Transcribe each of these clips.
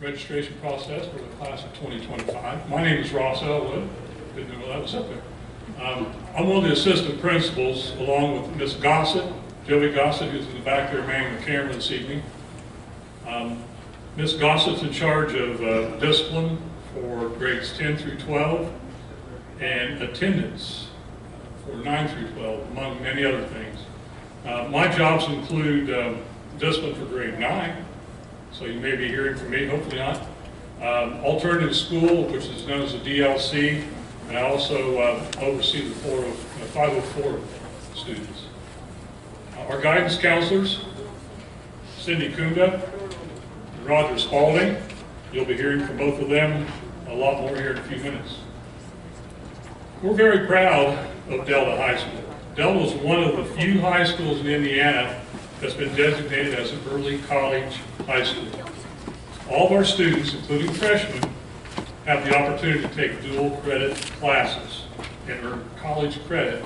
Registration process for the class of 2025. My name is Ross Elwood. Didn't know that was up there. I'm one of the assistant principals along with Miss Gossett, Joey Gossett, who's in the back there manning the camera this evening. Miss Gossett's in charge of discipline for grades 10 through 12 and attendance for 9 through 12, among many other things. My jobs include discipline for grade 9, so you may be hearing from me, hopefully not. Alternative school, which is known as the DLC, and I also oversee the 504 students. Our guidance counselors, Cindy Kunda and Roger Spalding. You'll be hearing from both of them a lot more here in a few minutes. We're very proud of Delta High School. Delta is one of the few high schools in Indiana that's been designated as an early college high school. All of our students, including freshmen, have the opportunity to take dual credit classes and earn college credit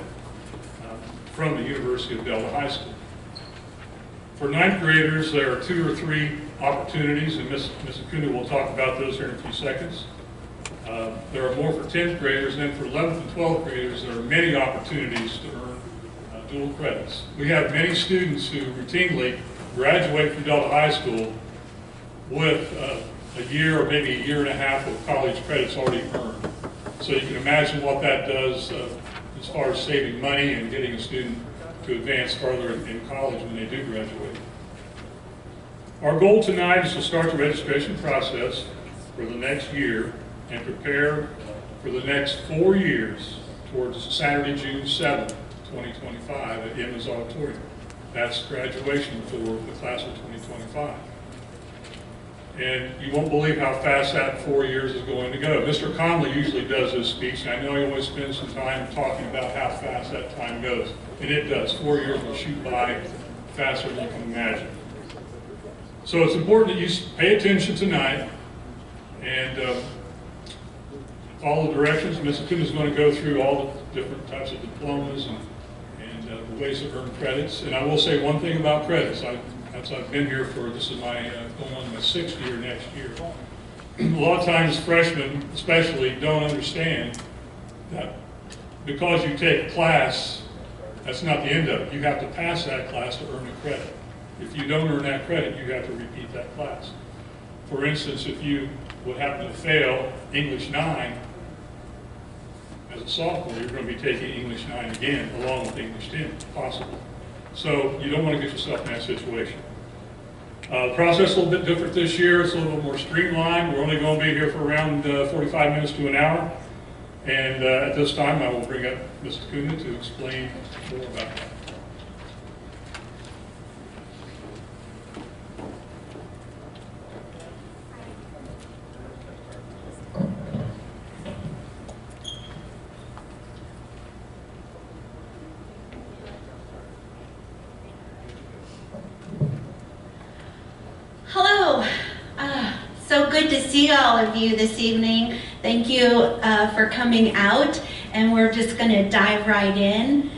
from the University of Delta High School. For ninth graders, there are 2 or 3 opportunities, and Ms. Acuna will talk about those here in a few seconds. There are more for 10th graders, and then for 11th and 12th graders, there are many opportunities to earn dual credits. We have many students who routinely graduate from Delta High School with a year or maybe a year and a half of college credits already earned. So you can imagine what that does as far as saving money and getting a student to advance further in college when they do graduate. Our goal tonight is to start the registration process for the next year and prepare for the next 4 years towards Saturday, June 7th, 2025 at Emma's Auditorium. That's graduation for the class of 2025. And you won't believe how fast that 4 years is going to go. Mr. Conley usually does this speech, and I know he always spends some time talking about how fast that time goes. And it does. 4 years will shoot by faster than you can imagine. So it's important that you pay attention tonight and follow the directions. Ms. Acuna is going to go through all the different types of diplomas and the ways to earn credits. And I will say one thing about credits. I've been here for, this is my, going on my 6th year next year. A lot of times freshmen especially don't understand that because you take a class, that's not the end of it. You have to pass that class to earn the credit. If you don't earn that credit, you have to repeat that class. For instance, if you would happen to fail English 9 as a sophomore, you're going to be taking English 9 again along with English 10, if possible. So you don't want to get yourself in that situation. The process is a little bit different this year. It's a little bit more streamlined. We're only going to be here for around 45 minutes to an hour. And at this time, I will bring up Ms. Acuna to explain more about that. Hello. So good to see all of you this evening. Thank you for coming out, and we're just going to dive right in.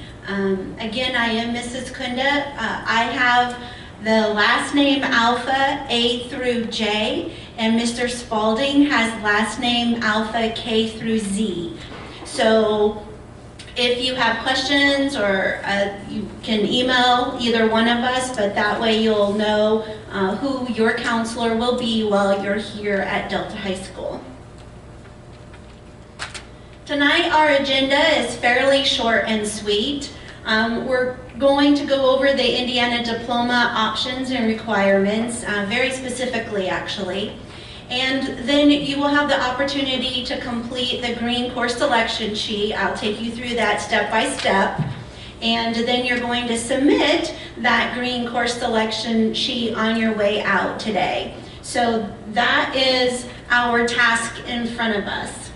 Again, I am Mrs. Kunda. I have the last name Alpha, A through J, and Mr. Spalding has last name Alpha, K through Z. So if you have questions, or you can email either one of us, but that way you'll know who your counselor will be while you're here at Delta High School. Tonight our agenda is fairly short and sweet. We're going to go over the Indiana diploma options and requirements, very specifically actually. And then you will have the opportunity to complete the green course selection sheet. I'll take you through that step by step. And then you're going to submit that green course selection sheet on your way out today. So that is our task in front of us.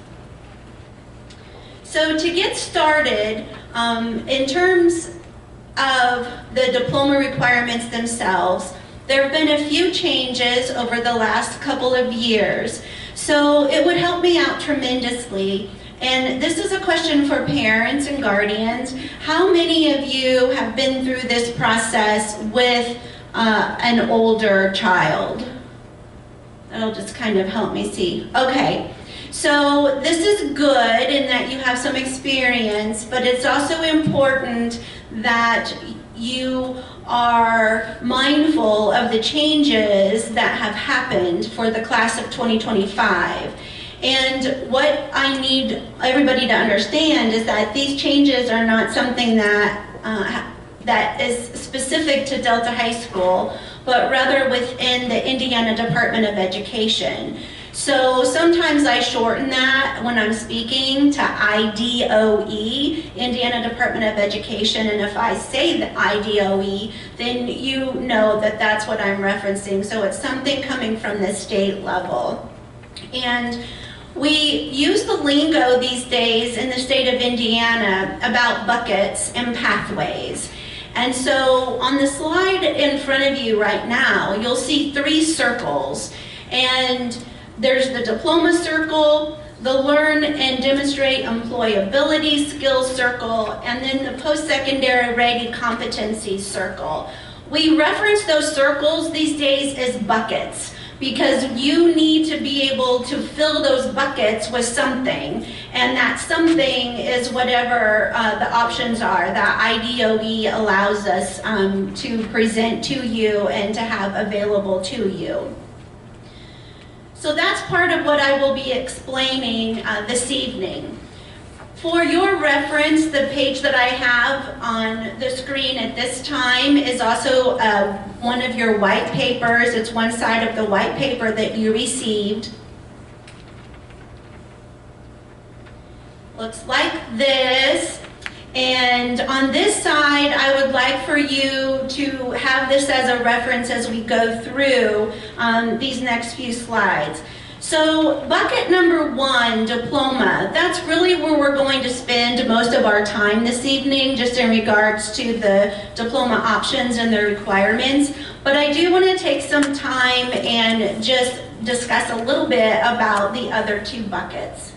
So to get started, in terms of the diploma requirements themselves, there have been a few changes over the last couple of years, so it would help me out tremendously. And this is a question for parents and guardians. How many of you have been through this process with an older child? That'll just kind of help me see. Okay, so this is good in that you have some experience, but it's also important that you are mindful of the changes that have happened for the class of 2025. And what I need everybody to understand is that these changes are not something that that is specific to Delta High School, but rather within the Indiana Department of Education. So sometimes I shorten that when I'm speaking to IDOE, Indiana Department of Education, and if I say the IDOE, then you know that that's what I'm referencing. So it's something coming from the state level. And we use the lingo these days in the state of Indiana about buckets and pathways. And so on the slide in front of you right now, you'll see 3 circles. And there's the diploma circle, the learn and demonstrate employability skills circle, and then the post-secondary ready competencies circle. We reference those circles these days as buckets, because you need to be able to fill those buckets with something, and that something is whatever the options are that IDOE allows us to present to you and to have available to you. So that's part of what I will be explaining this evening. For your reference, the page that I have on the screen at this time is also one of your white papers. It's one side of the white paper that you received. Looks like this. And on this side, I would like for you to have this as a reference as we go through these next few slides. So bucket number 1, diploma, that's really where we're going to spend most of our time this evening, just in regards to the diploma options and the requirements. But I do want to take some time and just discuss a little bit about the other 2 buckets.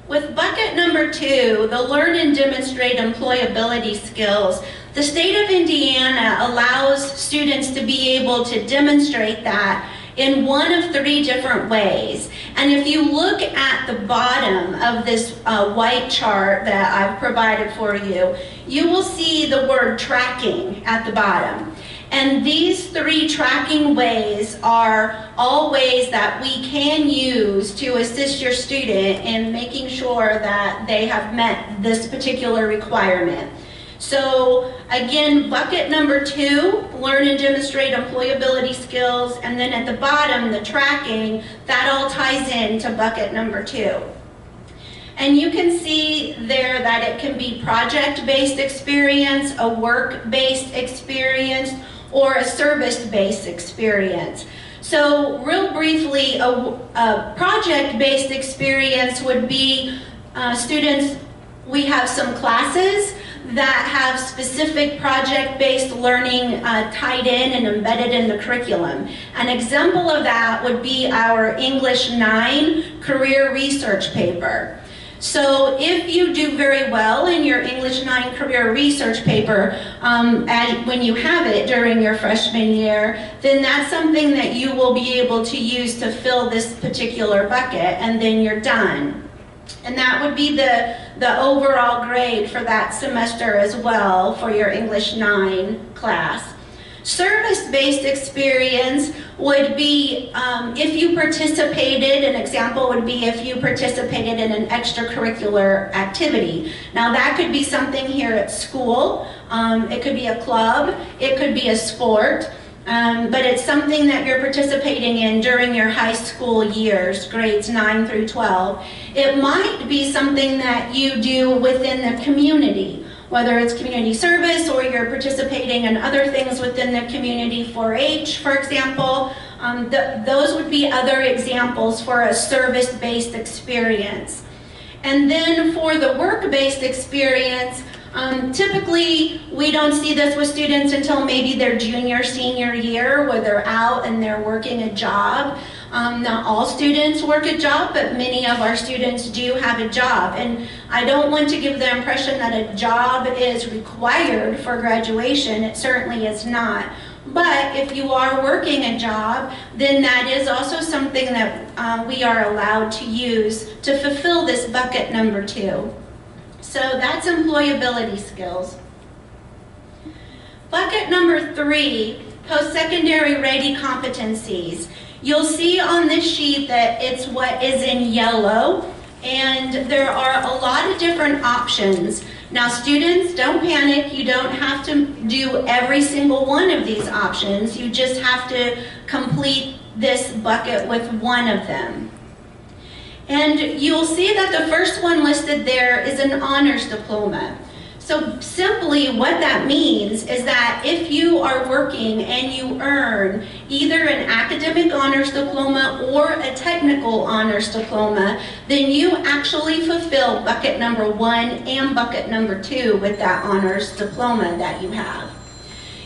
With bucket number 2, the learn and demonstrate employability skills, the state of Indiana allows students to be able to demonstrate that in one of 3 different ways. And if you look at the bottom of this white chart that I've provided for you, you will see the word tracking at the bottom. And these 3 tracking ways are all ways that we can use to assist your student in making sure that they have met this particular requirement. So again, bucket number 2, learn and demonstrate employability skills, and then at the bottom, the tracking, that all ties into bucket number 2. And you can see there that it can be project-based experience, a work-based experience, or a service-based experience. So real briefly, a project-based experience would be students, we have some classes that have specific project-based learning tied in and embedded in the curriculum. An example of that would be our English 9 career research paper. So if you do very well in your English 9 career research paper, when you have it during your freshman year, then that's something that you will be able to use to fill this particular bucket, and then you're done. And that would be the overall grade for that semester as well for your English 9 class. Service-based experience would be if you participated, an example would be if you participated in an extracurricular activity. Now that could be something here at school, it could be a club, it could be a sport, but it's something that you're participating in during your high school years, grades 9 through 12. It might be something that you do within the community, whether it's community service or you're participating in other things within the community, 4-H, for example. Those would be other examples for a service-based experience. And then for the work-based experience, typically we don't see this with students until maybe their junior, senior year, where they're out and they're working a job. Not all students work a job, but many of our students do have a job. And I don't want to give the impression that a job is required for graduation. It certainly is not. But if you are working a job, then that is also something that we are allowed to use to fulfill this bucket number 2. So that's employability skills. Bucket number 3, post-secondary ready competencies. You'll see on this sheet that it's what is in yellow, and there are a lot of different options. Now students, don't panic. You don't have to do every single one of these options. You just have to complete this bucket with one of them. And you'll see that the first one listed there is an honors diploma. So simply what that means is that if you are working and you earn either an academic honors diploma or a technical honors diploma, then you actually fulfill bucket number 1 and bucket number 2 with that honors diploma that you have.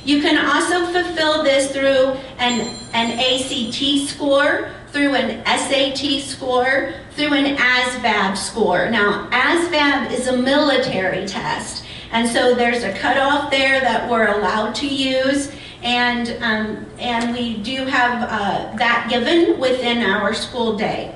You can also fulfill this through an ACT score, through an SAT score, through an ASVAB score. Now, ASVAB is a military test, and so there's a cutoff there that we're allowed to use, and we do have that given within our school day.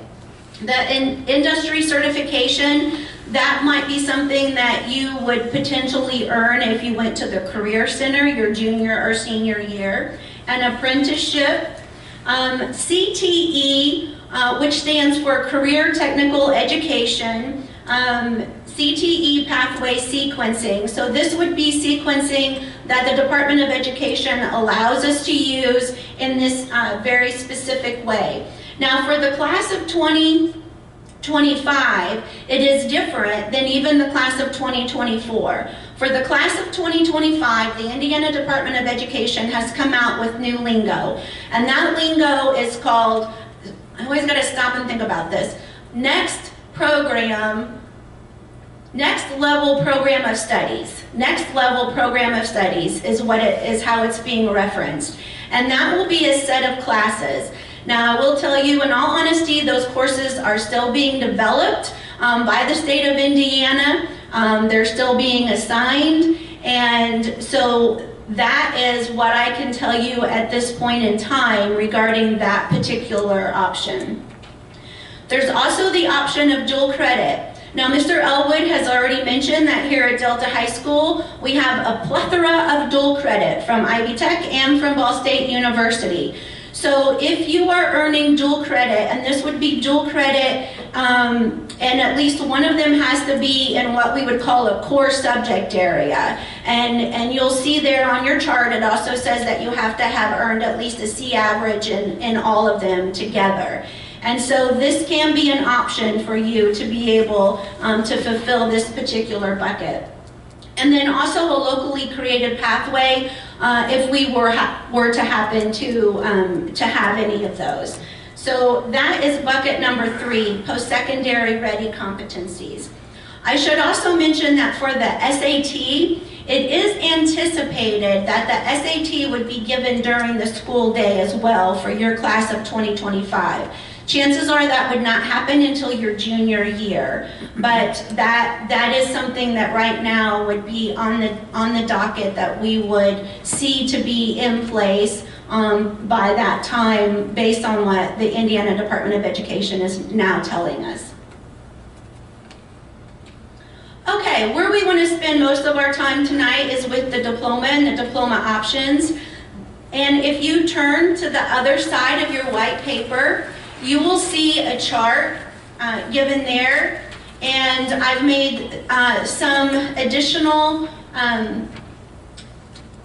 The industry certification, that might be something that you would potentially earn if you went to the Career Center your junior or senior year. An apprenticeship, CTE, which stands for Career Technical Education, CTE pathway sequencing. So this would be sequencing that the Department of Education allows us to use in this very specific way. Now for the class of 2025, it is different than even the class of 2024. For the class of 2025, the Indiana Department of Education has come out with new lingo. And that lingo is called, I always gotta stop and think about this, Next Level Program of Studies. Next Level Program of Studies is how it's being referenced. And that will be a set of classes. Now, I will tell you, in all honesty, those courses are still being developed by the state of Indiana. They're still being assigned, and so that is what I can tell you at this point in time regarding that particular option. There's also the option of dual credit. Now, Mr. Elwood has already mentioned that here at Delta High School, we have a plethora of dual credit from Ivy Tech and from Ball State University. So if you are earning dual credit, and this would be dual credit, and at least one of them has to be in what we would call a core subject area. And you'll see there on your chart, it also says that you have to have earned at least a C average in all of them together. And so this can be an option for you to be able to fulfill this particular bucket. And then also a locally created pathway if we were to happen to have any of those. So that is bucket number 3, post-secondary ready competencies. I should also mention that for the SAT, it is anticipated that the SAT would be given during the school day as well for your class of 2025. Chances are that would not happen until your junior year, but that is something that right now would be on the docket that we would see to be in place by that time, based on what the Indiana Department of Education is now telling us. Okay, where we want to spend most of our time tonight is with the diploma and the diploma options. And if you turn to the other side of your white paper, you will see a chart given there, and I've made some additional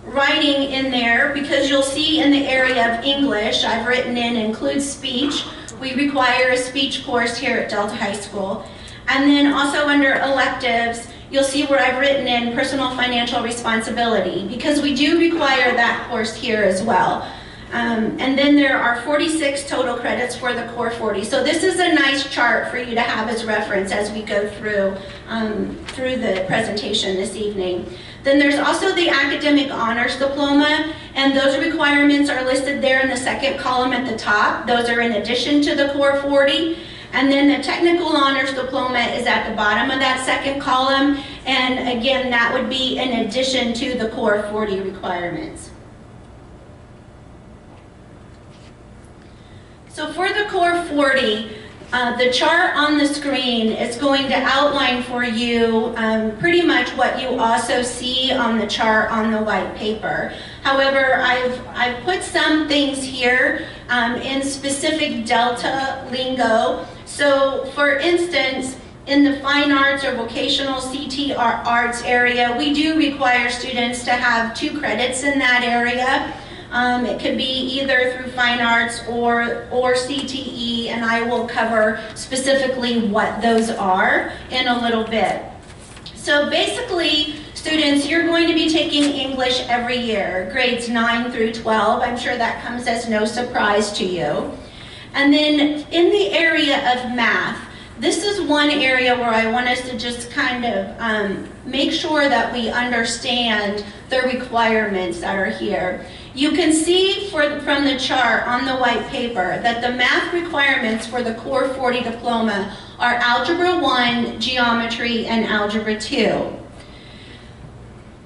writing in there because you'll see in the area of English, I've written in includes speech. We require a speech course here at Delta High School. And then also under electives, you'll see where I've written in personal financial responsibility, because we do require that course here as well. And then there are 46 total credits for the core 40. So this is a nice chart for you to have as reference as we go through the presentation this evening. Then there's also the academic honors diploma, and those requirements are listed there in the second column at the top. Those are in addition to the core 40. And then the technical honors diploma is at the bottom of that second column, and again, that would be in addition to the core 40 requirements. So for the Core 40, the chart on the screen is going to outline for you pretty much what you also see on the chart on the white paper. However, I've put some things here in specific Delta lingo. So for instance, in the fine arts or vocational CT arts area, we do require students to have 2 credits in that area. It could be either through fine arts or CTE, and I will cover specifically what those are in a little bit. So basically, students, you're going to be taking English every year, grades 9 through 12. I'm sure that comes as no surprise to you. And then in the area of math, this is one area where I want us to just kind of make sure that we understand the requirements that are here. You can see from the chart on the white paper that the math requirements for the Core 40 diploma are Algebra 1, Geometry, and Algebra 2.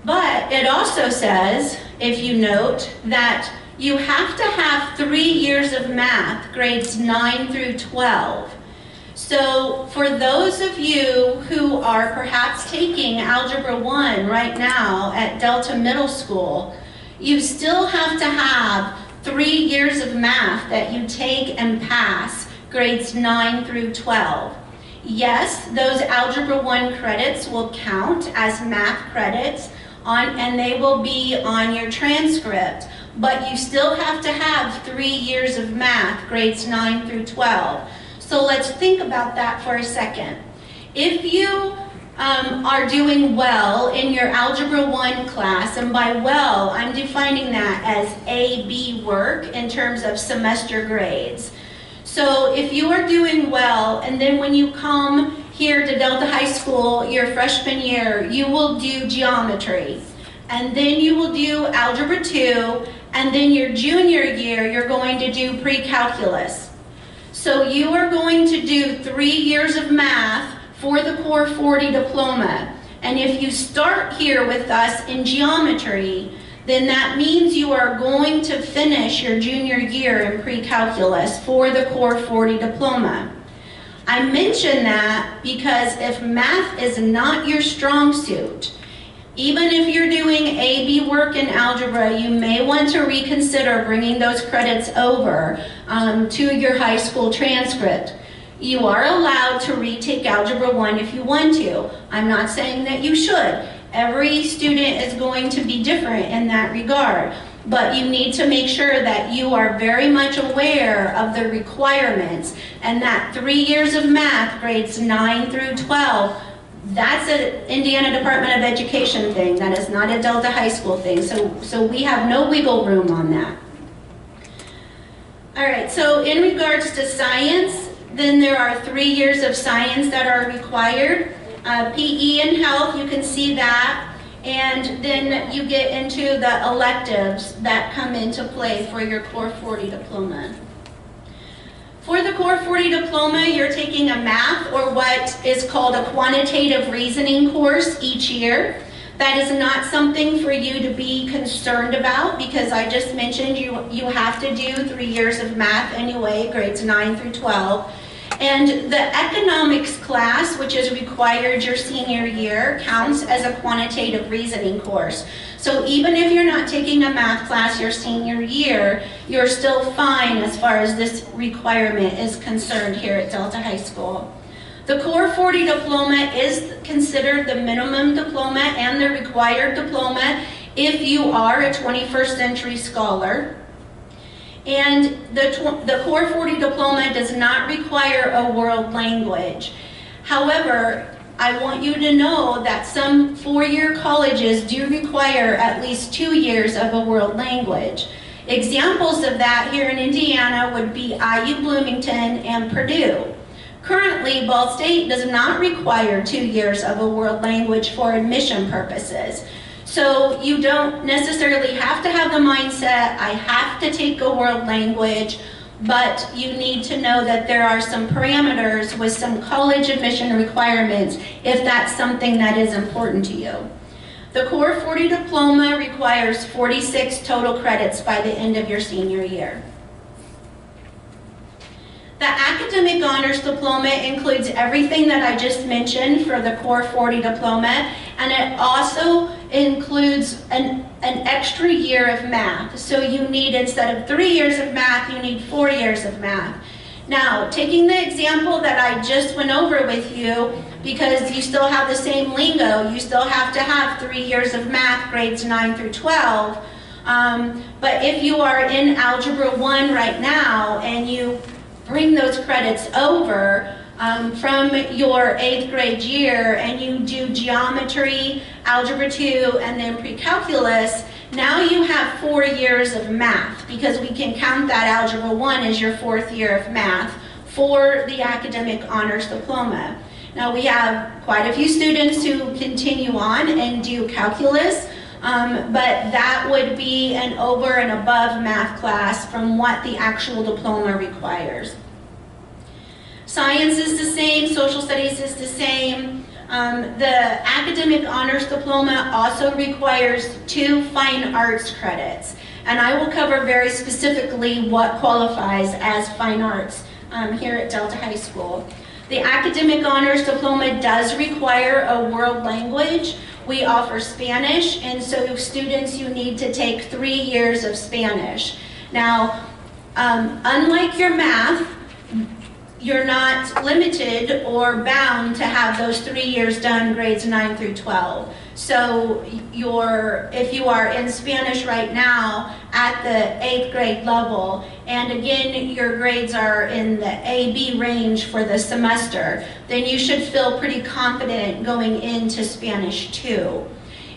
But it also says, if you note, that you have to have 3 years of math, grades 9 through 12. So for those of you who are perhaps taking Algebra 1 right now at Delta Middle School, you still have to have 3 years of math that you take and pass, grades 9 through 12. Yes, those Algebra 1 credits will count as math credits, and they will be on your transcript, but you still have to have 3 years of math, grades 9 through 12. So let's think about that for a second. If you are doing well in your Algebra 1 class, and by well, I'm defining that as A-B work in terms of semester grades. So if you are doing well, and then when you come here to Delta High School your freshman year, you will do geometry, and then you will do Algebra 2, and then your junior year, you're going to do pre-calculus. So you are going to do 3 years of math for the Core 40 diploma. And if you start here with us in geometry, then that means you are going to finish your junior year in pre-calculus for the Core 40 diploma. I mention that because if math is not your strong suit, even if you're doing A-B work in algebra, you may want to reconsider bringing those credits over to your high school transcript. You are allowed to retake Algebra 1 if you want to. I'm not saying that you should. Every student is going to be different in that regard, but you need to make sure that you are very much aware of the requirements, and that 3 years of math, grades 9 through 12, that's an Indiana Department of Education thing. That is not a Delta High School thing, so we have no wiggle room on that. All right, so in regards to science, then there are 3 years of science that are required. PE and health, you can see that. And then you get into the electives that come into play for your Core 40 diploma. For the Core 40 diploma, you're taking a math, or what is called a quantitative reasoning course each year. That is not something for you to be concerned about, because I just mentioned you have to do 3 years of math anyway, grades 9 through 12. And the economics class, which is required your senior year, counts as a quantitative reasoning course. So even if you're not taking a math class your senior year, you're still fine as far as this requirement is concerned here at Delta High School. The Core 40 diploma is considered the minimum diploma and the required diploma if you are a 21st century scholar. And the Core 40 diploma does not require a world language. However, I want you to know that some four-year colleges do require at least 2 years of a world language. Examples of that here in Indiana would be IU Bloomington and Purdue. Currently, Ball State does not require 2 years of a world language for admission purposes. So you don't necessarily have to have the mindset, I have to take a world language, but you need to know that there are some parameters with some college admission requirements if that's something that is important to you. The Core 40 diploma requires 46 total credits by the end of your senior year. The academic honors diploma includes everything that I just mentioned for the Core 40 diploma, and it also includes an extra year of math. So you need, instead of 3 years of math, you need 4 years of math. Now, taking the example that I just went over with you, because you still have the same lingo, you still have to have 3 years of math, grades 9 through 12. But if you are in Algebra 1 right now and you bring those credits over from your 8th grade year and you do geometry, Algebra 2, and then pre-calculus, now you have 4 years of math, because we can count that Algebra 1 as your 4th year of math for the academic honors diploma. Now we have quite a few students who continue on and do calculus, but that would be an over and above math class from what the actual diploma requires. Science is the same, social studies is the same. The academic honors diploma also requires 2 fine arts credits, and I will cover very specifically what qualifies as fine arts here at Delta High School. The academic honors diploma does require a world language. We offer Spanish, and so students, you need to take 3 years of Spanish. Now, unlike your math, you're not limited or bound to have those 3 years done, grades 9 through 12. So if you are in Spanish right now at the 8th grade level, and again, your grades are in the A-B range for the semester, then you should feel pretty confident going into Spanish 2.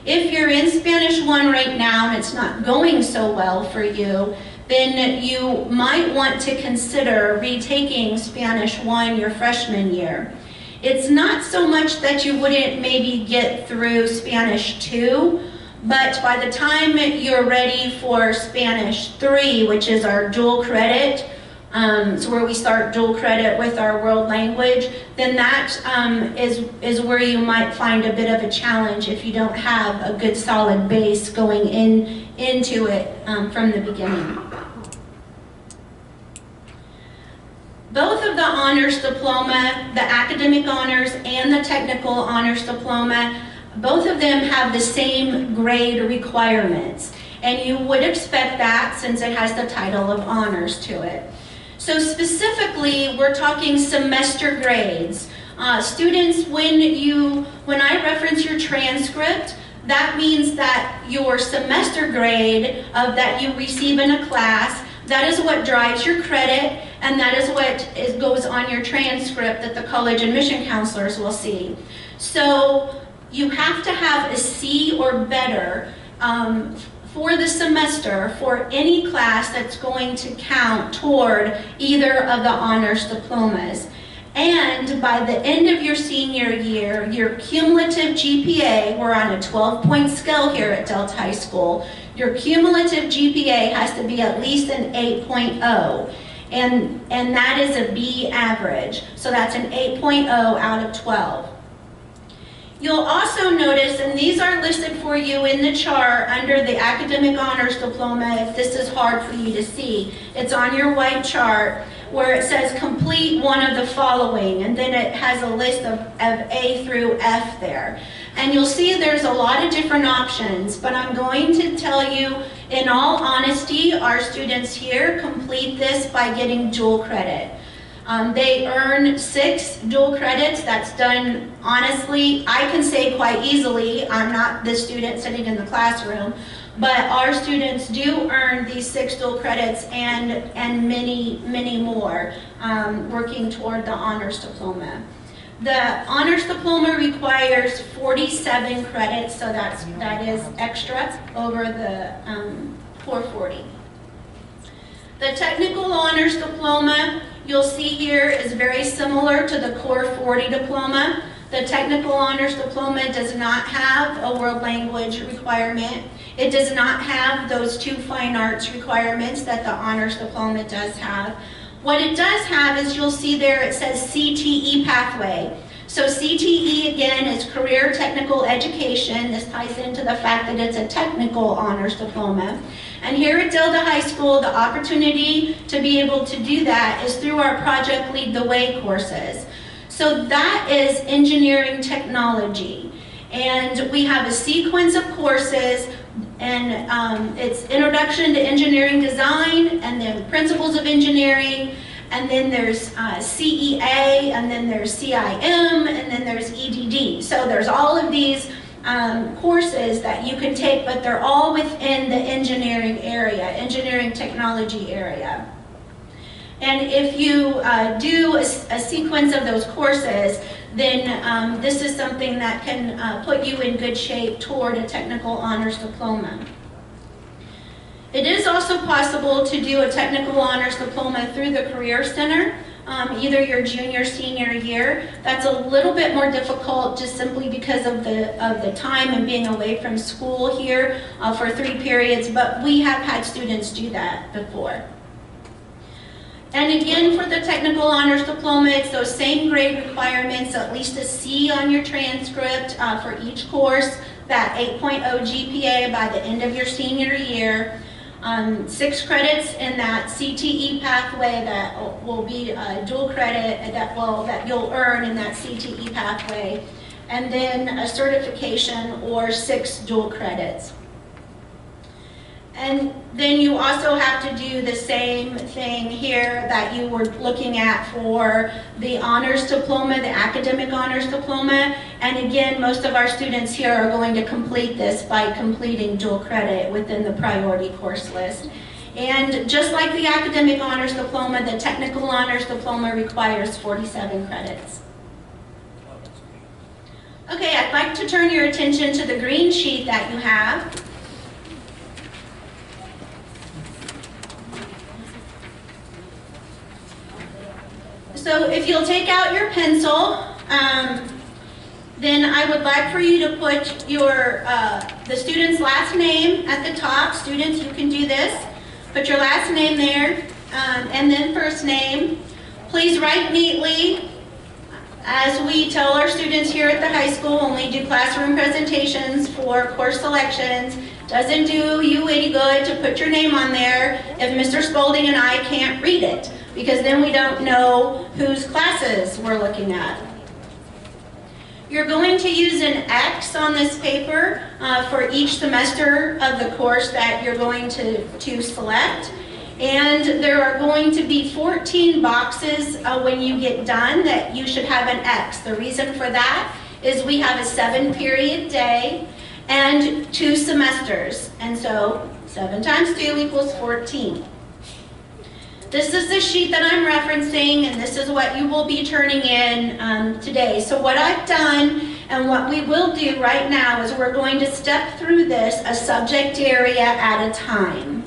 If you're in Spanish 1 right now and it's not going so well for you, then you might want to consider retaking Spanish 1 your freshman year. It's not so much that you wouldn't maybe get through Spanish 2, but by the time you're ready for Spanish 3, which is our dual credit, so where we start dual credit with our world language, then that is where you might find a bit of a challenge if you don't have a good solid base going into it from the beginning. Both of the honors diploma, the academic honors and the technical honors diploma, both of them have the same grade requirements. And you would expect that since it has the title of honors to it. So specifically, we're talking semester grades. Students, when I reference your transcript, that means that your semester grade that you receive in a class, that is what drives your credit, and that is what goes on your transcript that the college admission counselors will see. So you have to have a C or better for the semester for any class that's going to count toward either of the honors diplomas. And by the end of your senior year, your cumulative GPA, we're on a 12-point scale here at Delta High School, your cumulative GPA has to be at least an 8.0. And that is a B average. So that's an 8.0 out of 12. You'll also notice, and these are listed for you in the chart under the academic honors diploma if this is hard for you to see. It's on your white chart where it says complete one of the following, and then it has a list of A through F there. And you'll see there's a lot of different options, but I'm going to tell you, in all honesty, our students here complete this by getting dual credit. They earn 6 dual credits. That's done, honestly, I can say quite easily. I'm not the student sitting in the classroom, but our students do earn these 6 dual credits and many, many more working toward the honors diploma. The honors diploma requires 47 credits, so that is extra over the 440. The technical honors diploma, you'll see here, is very similar to the Core 40 diploma. The technical honors diploma does not have a world language requirement. It does not have those 2 fine arts requirements that the honors diploma does have. What it does have is, you'll see there, it says CTE pathway. So CTE, again, is Career Technical Education. This ties into the fact that it's a technical honors diploma. And here at Delta High School, the opportunity to be able to do that is through our Project Lead the Way courses. So that is engineering technology. And we have a sequence of courses, and it's Introduction to Engineering Design, and then Principles of Engineering, and then there's CEA, and then there's CIM, and then there's EDD. So there's all of these courses that you can take, but they're all within the engineering area, engineering technology area. And if you do a sequence of those courses, then this is something that can put you in good shape toward a technical honors diploma. It is also possible to do a technical honors diploma through the Career Center, either your junior, senior year. That's a little bit more difficult just simply because of the time and being away from school here for 3 periods, but we have had students do that before. And again, for the technical honors diploma, it's those same grade requirements, at least a C on your transcript for each course, that 8.0 GPA by the end of your senior year. 6 credits in that CTE pathway that will be dual credit that you'll earn in that CTE pathway, and then a certification or 6 dual credits. And then you also have to do the same thing here that you were looking at for the honors diploma, the academic honors diploma. And again, most of our students here are going to complete this by completing dual credit within the priority course list. And just like the academic honors diploma, the technical honors diploma requires 47 credits. Okay, I'd like to turn your attention to the green sheet that you have. So if you'll take out your pencil, then I would like for you to put your the student's last name at the top. Students, you can do this. Put your last name there, and then first name. Please write neatly. As we tell our students here at the high school, when we do classroom presentations for course selections, doesn't do you any good to put your name on there if Mr. Spaulding and I can't read it, because then we don't know whose classes we're looking at. You're going to use an X on this paper for each semester of the course that you're going to select. And there are going to be 14 boxes when you get done that you should have an X. The reason for that is we have a 7-period day and 2 semesters. And so 7 times 2 equals 14. This is the sheet that I'm referencing, and this is what you will be turning in today. So what I've done and what we will do right now is we're going to step through this a subject area at a time.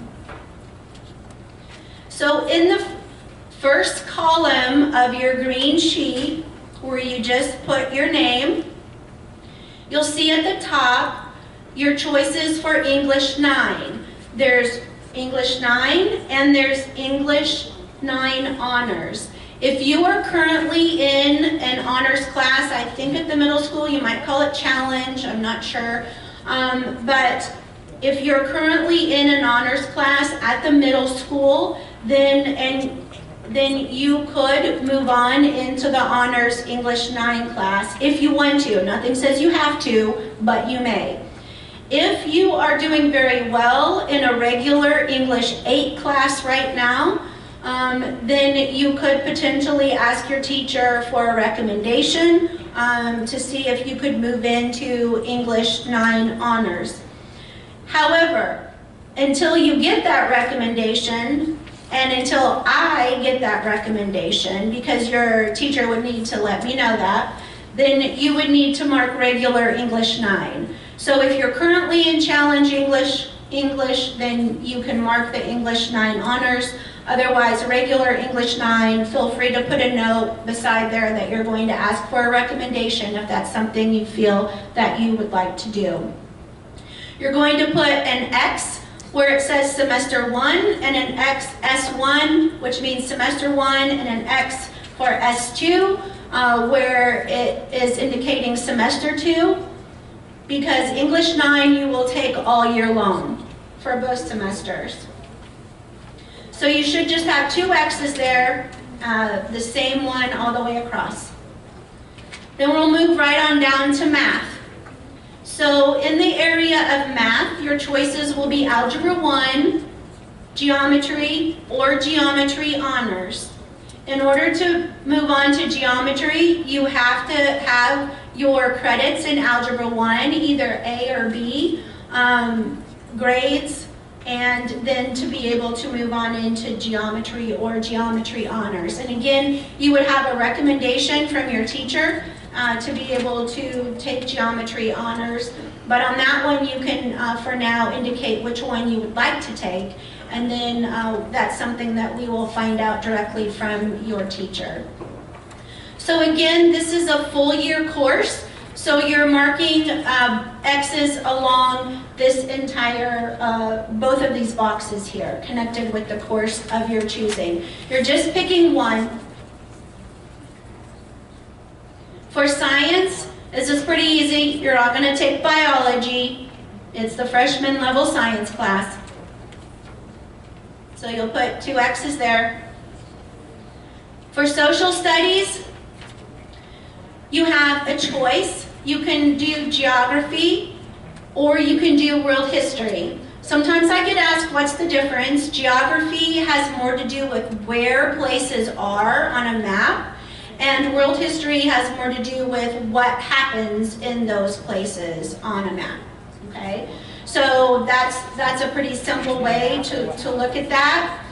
So in the first column of your green sheet, where you just put your name, you'll see at the top your choices for English 9. There's English 9 and there's English 9 honors. If you are currently in an honors class, I think at the middle school you might call it challenge, I'm not sure, but if you're currently in an honors class at the middle school, then you could move on into the honors English 9 class if you want to. Nothing says you have to, but you may. If you are doing very well in a regular English 8 class right now, then you could potentially ask your teacher for a recommendation to see if you could move into English 9 honors. However, until you get that recommendation, and until I get that recommendation, because your teacher would need to let me know that, then you would need to mark regular English 9. So if you're currently in Challenge English, then you can mark the English 9 honors. Otherwise, regular English 9, feel free to put a note beside there that you're going to ask for a recommendation if that's something you feel that you would like to do. You're going to put an X where it says semester 1 and an X S1, which means semester 1, and an X for S2, where it is indicating semester 2, because English 9 you will take all year long. for both semesters. So you should just have 2 X's there, the same one all the way across. Then we'll move right on down to math. So in the area of math, your choices will be Algebra 1, Geometry, or Geometry Honors. In order to move on to Geometry, you have to have your credits in Algebra 1, either A or B, grades, and then to be able to move on into Geometry or Geometry Honors. And again, you would have a recommendation from your teacher to be able to take Geometry Honors, but on that one you can, for now, indicate which one you would like to take, and then that's something that we will find out directly from your teacher. So again, this is a full year course, so you're marking X's along this entire, both of these boxes here, connected with the course of your choosing. You're just picking one. For science, this is pretty easy. You're all going to take biology. It's the freshman level science class. So you'll put 2 X's there. For social studies, you have a choice. You can do geography or you can do world history. Sometimes I get asked, what's the difference? Geography has more to do with where places are on a map, and world history has more to do with what happens in those places on a map. Okay? So that's a pretty simple way to look at that.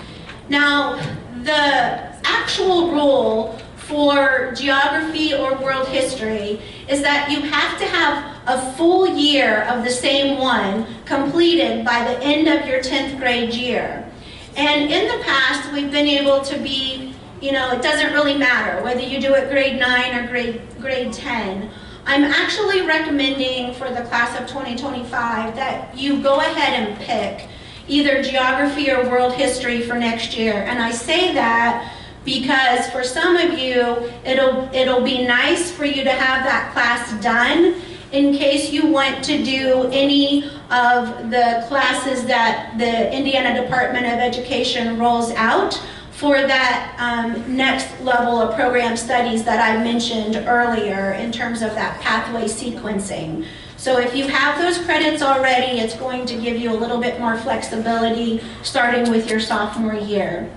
Now, the actual rule for geography or world history is that you have to have a full year of the same one completed by the end of your 10th grade year. And in the past, we've been able to be, you know, it doesn't really matter whether you do it grade 9 or grade 10. I'm actually recommending for the class of 2025 that you go ahead and pick either geography or world history for next year. And I say that because for some of you, it'll be nice for you to have that class done in case you want to do any of the classes that the Indiana Department of Education rolls out for that next level of program studies that I mentioned earlier in terms of that pathway sequencing. So if you have those credits already, it's going to give you a little bit more flexibility starting with your sophomore year.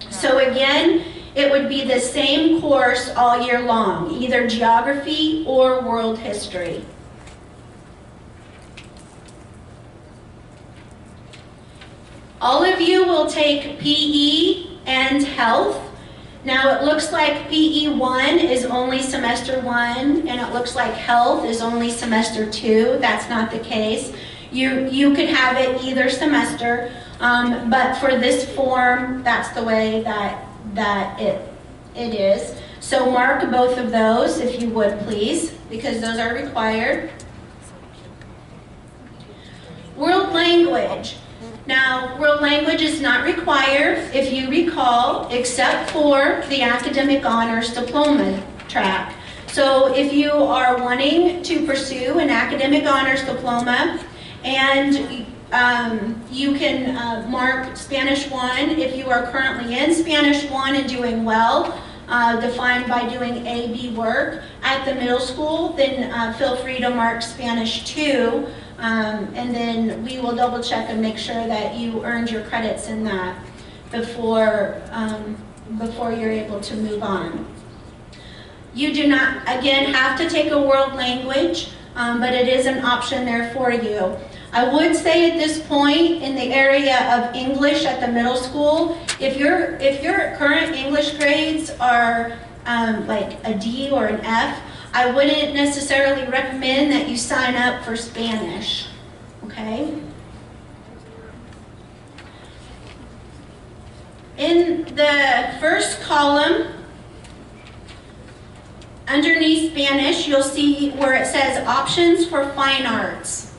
So again, it would be the same course all year long, either geography or world history. All of you will take PE and health. Now it looks like PE 1 is only semester 1, and it looks like health is only semester 2. That's not the case. You could have it either semester, but for this form, that's the way that it is. So mark both of those if you would please, because those are required. World language. Now, world language is not required, if you recall, except for the academic honors diploma track. So if you are wanting to pursue an academic honors diploma, and you can mark Spanish 1 if you are currently in Spanish 1 and doing well, defined by doing A-B work at the middle school, then feel free to mark Spanish 2. And then we will double check and make sure that you earned your credits in that before you're able to move on. You do not, again, have to take a world language, but it is an option there for you. I would say at this point in the area of English at the middle school, if your current English grades are like a D or an F, I wouldn't necessarily recommend that you sign up for Spanish, okay? In the first column, underneath Spanish, you'll see where it says options for fine arts.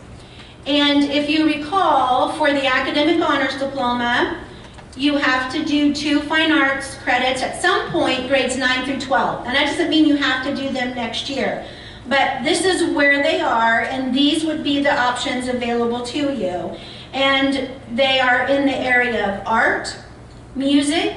And if you recall, for the academic honors diploma, you have to do 2 fine arts credits at some point, grades 9 through 12. And that doesn't mean you have to do them next year. But this is where they are, and these would be the options available to you. and they are in the area of art, music,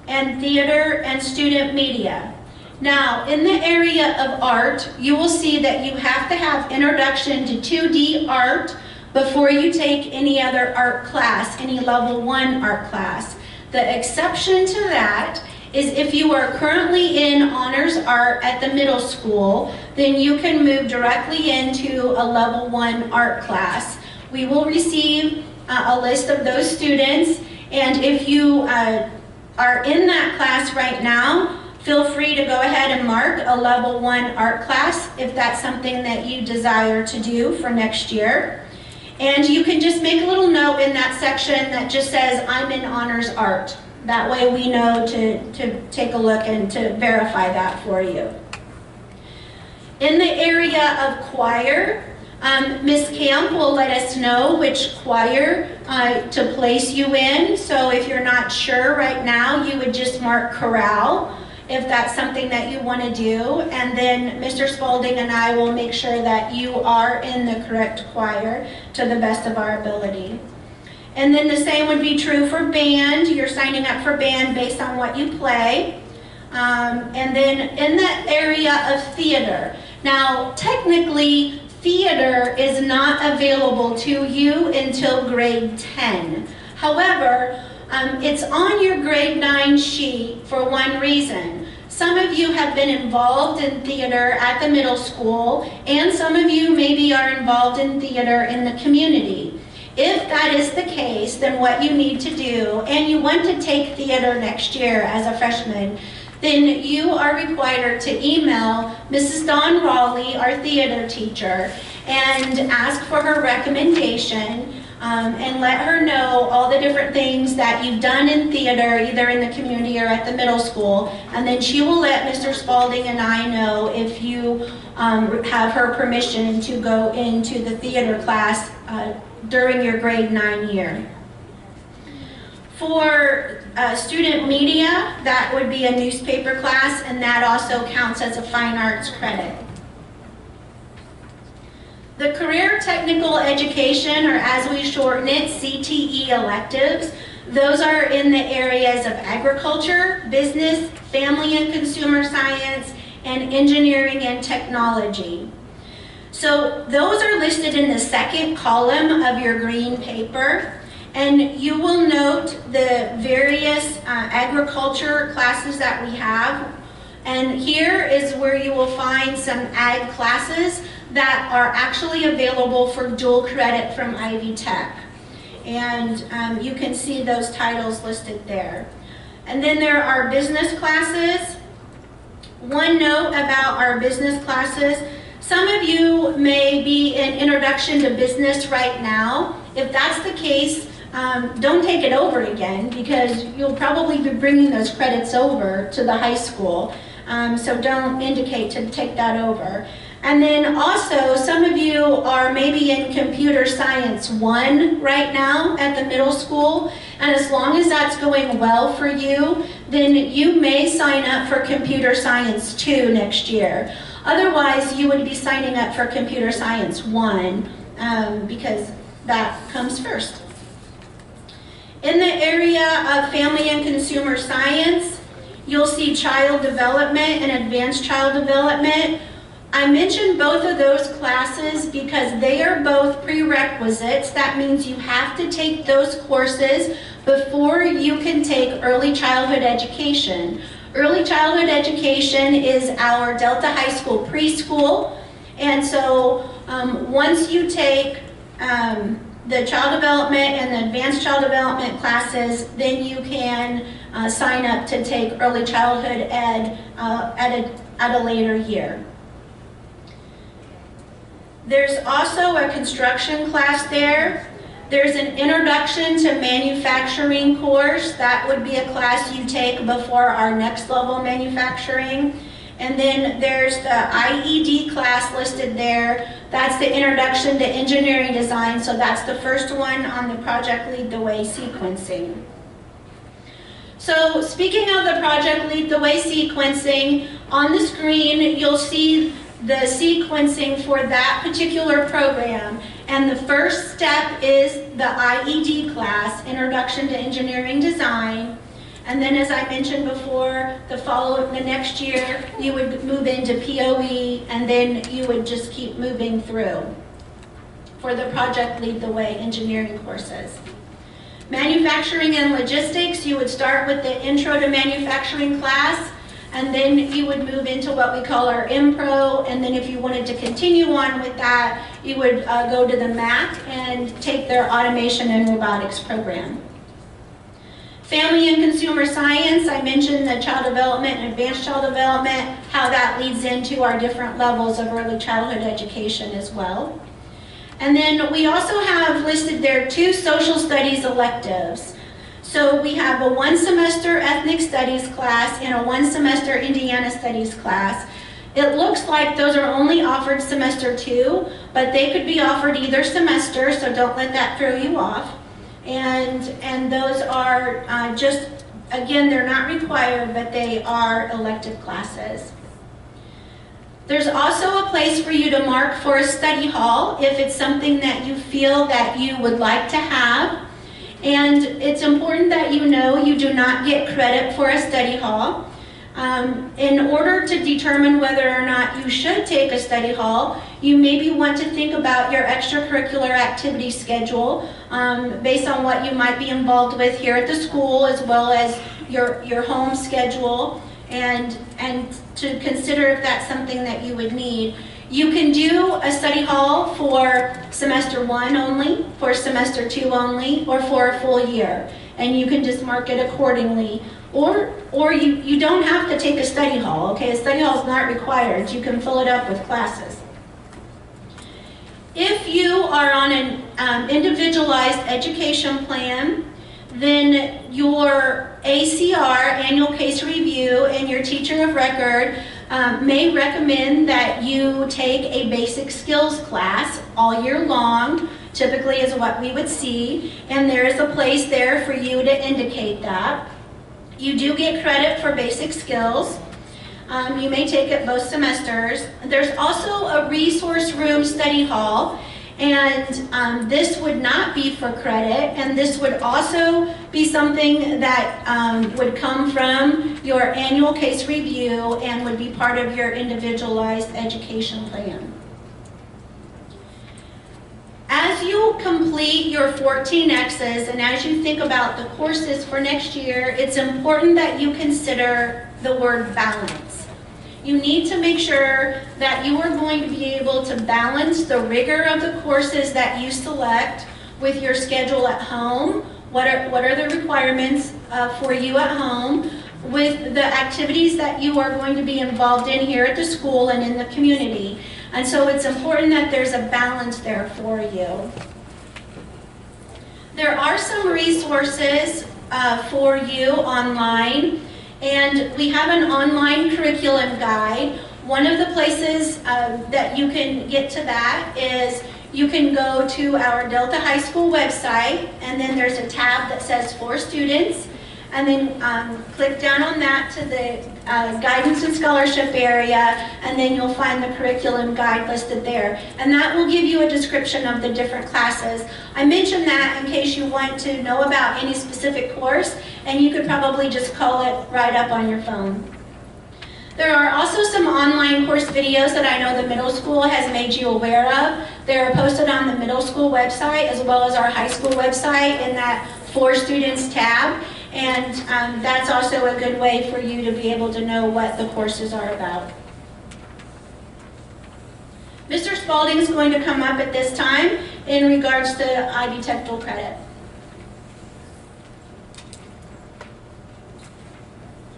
and theater and student media. Now, in the area of art, you will see that you have to have introduction to 2D art before you take any other art class, any level 1 art class. The exception to that is if you are currently in honors art at the middle school, then you can move directly into a level 1 art class. We will receive a list of those students, and if you are in that class right now, feel free to go ahead and mark a level 1 art class if that's something that you desire to do for next year. And you can just make a little note in that section that just says, I'm in honors art. That way we know to take a look and to verify that for you. In the area of choir, Ms. Camp will let us know which choir to place you in. So if you're not sure right now, you would just mark chorale if that's something that you want to do. And then Mr. Spalding and I will make sure that you are in the correct choir to the best of our ability. And then the same would be true for band. You're signing up for band based on what you play. And then in the area of theater. Now, technically, theater is not available to you until grade 10. However, it's on your grade 9 sheet for one reason. Some of you have been involved in theater at the middle school, and some of you maybe are involved in theater in the community. If that is the case, then what you need to do, and you want to take theater next year as a freshman, then you are required to email Mrs. Dawn Raleigh, our theater teacher, and ask for her recommendation and let her know all the different things that you've done in theater, either in the community or at the middle school, and then she will let Mr. Spalding and I know if you have her permission to go into the theater class during your grade 9 year. For student media, that would be a newspaper class, and that also counts as a fine arts credit. The career technical education, or as we shorten it, CTE electives, those are in the areas of agriculture, business, family and consumer science, and engineering and technology. So those are listed in the second column of your green paper. And you will note the various agriculture classes that we have. And here is where you will find some ag classes that are actually available for dual credit from Ivy Tech. And you can see those titles listed there. And then there are business classes. One note about our business classes, some of you may be in Introduction to Business right now. If that's the case, don't take it over again, because you'll probably be bringing those credits over to the high school. So don't indicate to take that over. And then also, some of you are maybe in Computer Science 1 right now at the middle school, and as long as that's going well for you, then you may sign up for Computer Science 2 next year. Otherwise, you would be signing up for Computer Science 1 because that comes first. In the area of family and consumer science, you'll see child development and advanced child development. I mentioned both of those classes because they are both prerequisites. That means you have to take those courses before you can take early childhood education. Early childhood education is our Delta High School preschool, and so once you take the child development and the advanced child development classes, then you can sign up to take early childhood ed at a later year. There's also a construction class there. There's an introduction to manufacturing course. That would be a class you take before our next level manufacturing. And then there's the IED class listed there. That's the introduction to engineering design. So that's the first one on the Project Lead the Way sequencing. So speaking of the Project Lead the Way sequencing, on the screen you'll see the sequencing for that particular program. And the first step is the IED class, Introduction to Engineering Design. And then, as I mentioned before, the next year you would move into POE, and then you would just keep moving through for the Project Lead the Way engineering courses. Manufacturing and logistics, you would start with the Intro to Manufacturing class, and then you would move into what we call our MPro, and then if you wanted to continue on with that, you would go to the MAC and take their Automation and Robotics program. Family and consumer science, I mentioned the child development and advanced child development, how that leads into our different levels of early childhood education as well. And then we also have listed there 2 social studies electives. So we have a 1-semester ethnic studies class and a 1-semester Indiana studies class. It looks like those are only offered semester 2, but they could be offered either semester, so don't let that throw you off. And those are just, again, they're not required, but they are elective classes. There's also a place for you to mark for a study hall if it's something that you feel that you would like to have. And it's important that you know you do not get credit for a study hall. In order to determine whether or not you should take a study hall, you maybe want to think about your extracurricular activity schedule based on what you might be involved with here at the school, as well as your home schedule, and to consider if that's something that you would need. You can do a study hall for semester 1 only, for semester 2 only, or for a full year, and you can just mark it accordingly. Or you don't have to take a study hall, okay? A study hall is not required. You can fill it up with classes. If you are on an individualized education plan, then your ACR, annual case review, and your teacher of record may recommend that you take a basic skills class all year long, typically is what we would see, and there is a place there for you to indicate that. You do get credit for basic skills. You may take it both semesters. There's also a resource room study hall, and this would not be for credit, and this would also be something that would come from your annual case review and would be part of your individualized education plan. As you complete your 14 X's and as you think about the courses for next year, it's important that you consider the word balance. You need to make sure that you are going to be able to balance the rigor of the courses that you select with your schedule at home. What are the requirements for you at home, with the activities that you are going to be involved in here at the school and in the community. And so it's important that there's a balance there for you. There are some resources for you online, and we have an online curriculum guide. One of the places that you can get to that is you can go to our Delta High School website, and then there's a tab that says for students, and then click down on that to the guidance and scholarship area, and then you'll find the curriculum guide listed there. And that will give you a description of the different classes. I mentioned that in case you want to know about any specific course, and you could probably just call it right up on your phone. There are also some online course videos that I know the middle school has made you aware of. They're posted on the middle school website as well as our high school website in that For Students tab. And that's also a good way for you to be able to know what the courses are about. Mr. Spalding is going to come up at this time in regards to IB technical credit.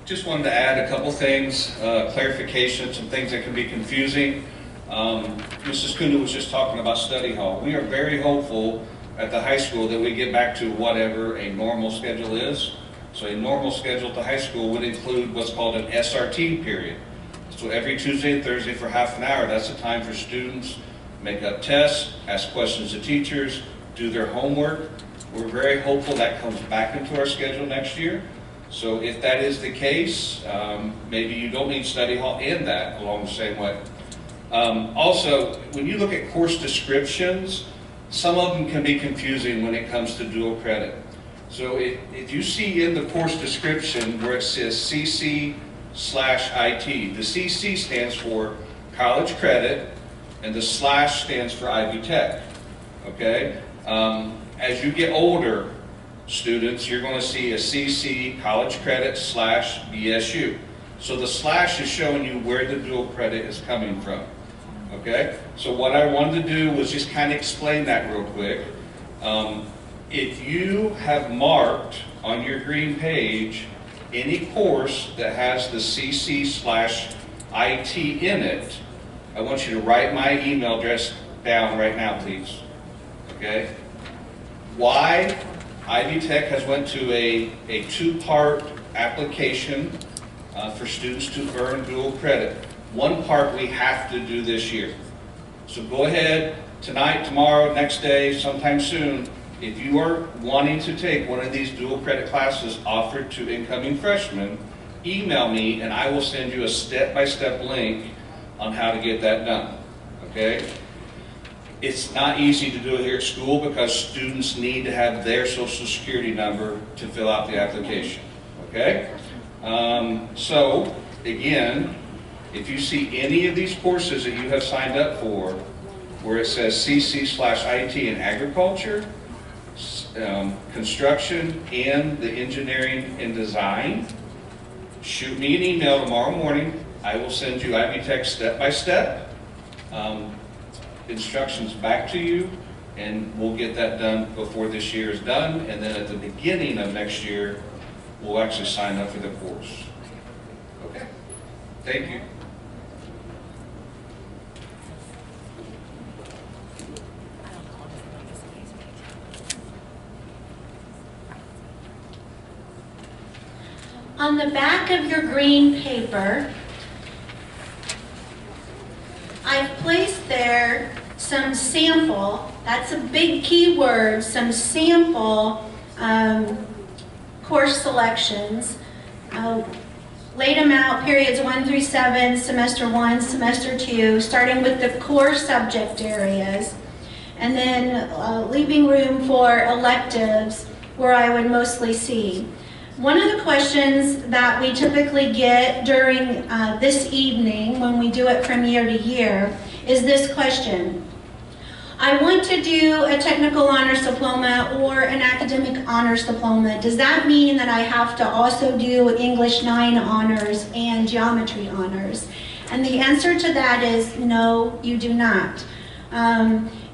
Just wanted to add a couple things, clarification, some things that can be confusing. Mrs. Kunda was just talking about study hall. We are very hopeful at the high school that we get back to whatever a normal schedule is. So a normal schedule at the high school would include what's called an SRT period. So every Tuesday and Thursday for half an hour, that's a time for students to make up tests, ask questions to teachers, do their homework. We're very hopeful that comes back into our schedule next year. So if that is the case, maybe you don't need study hall in that along the same way. Also, when you look at course descriptions, some of them can be confusing when it comes to dual credit. So if you see in the course description where it says CC/IT, the CC stands for college credit and the slash stands for Ivy Tech, okay? As you get older, students, you're going to see a CC, college credit, slash BSU. So the slash is showing you where the dual credit is coming from, okay? So what I wanted to do was just kind of explain that real quick. If you have marked on your green page any course that has the CC/IT in it, I want you to write my email address down right now, please. Okay? Why Ivy Tech has went to a two-part application for students to earn dual credit. One part we have to do this year. So go ahead tonight, tomorrow, next day, sometime soon. If you are wanting to take one of these dual credit classes offered to incoming freshmen, email me and I will send you a step-by-step link on how to get that done, okay? It's not easy to do it here at school because students need to have their social security number to fill out the application, okay? So, again, if you see any of these courses that you have signed up for where it says CC/IT in agriculture, construction, and the engineering and design, shoot me an email tomorrow morning. I will send you Ivy Tech step-by-step instructions back to you, and we'll get that done before this year is done, and then at the beginning of next year, we'll actually sign up for the course. Okay? Thank you. On the back of your green paper, I've placed there some sample, that's a big keyword, some sample course selections. Laid them out, periods 1 through 7, semester 1, semester 2, starting with the core subject areas, and then leaving room for electives where I would mostly see. One of the questions that we typically get during this evening when we do it from year to year is this question. I want to do a technical honors diploma or an academic honors diploma. Does that mean that I have to also do English 9 honors and geometry honors? And the answer to that is no, you do not.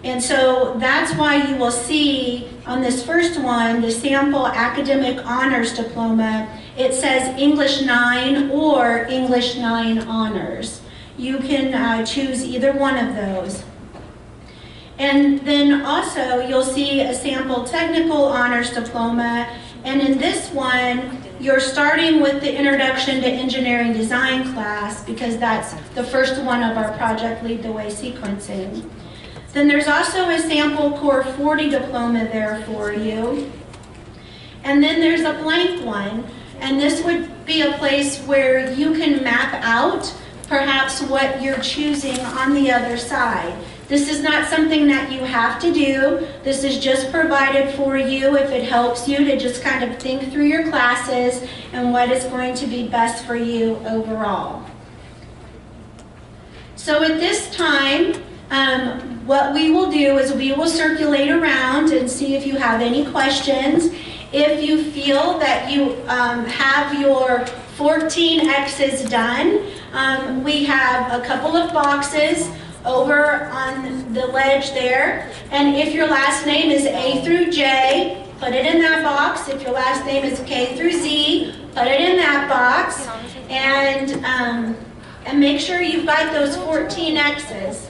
And so that's why you will see on this first one, the sample academic honors diploma, it says English 9 or English 9 honors. You can choose either one of those. And then also you'll see a sample technical honors diploma, and in this one, you're starting with the Introduction to Engineering Design class because that's the first one of our Project Lead the Way sequencing. Then there's also a sample Core 40 diploma there for you. And then there's a blank one, and this would be a place where you can map out perhaps what you're choosing on the other side. This is not something that you have to do. This is just provided for you if it helps you to just kind of think through your classes and what is going to be best for you overall. So at this time, what we will do is we will circulate around and see if you have any questions. If you feel that you have your 14 X's done, we have a couple of boxes over on the ledge there. And if your last name is A through J, put it in that box. If your last name is K through Z, put it in that box. And make sure you've got those 14 X's.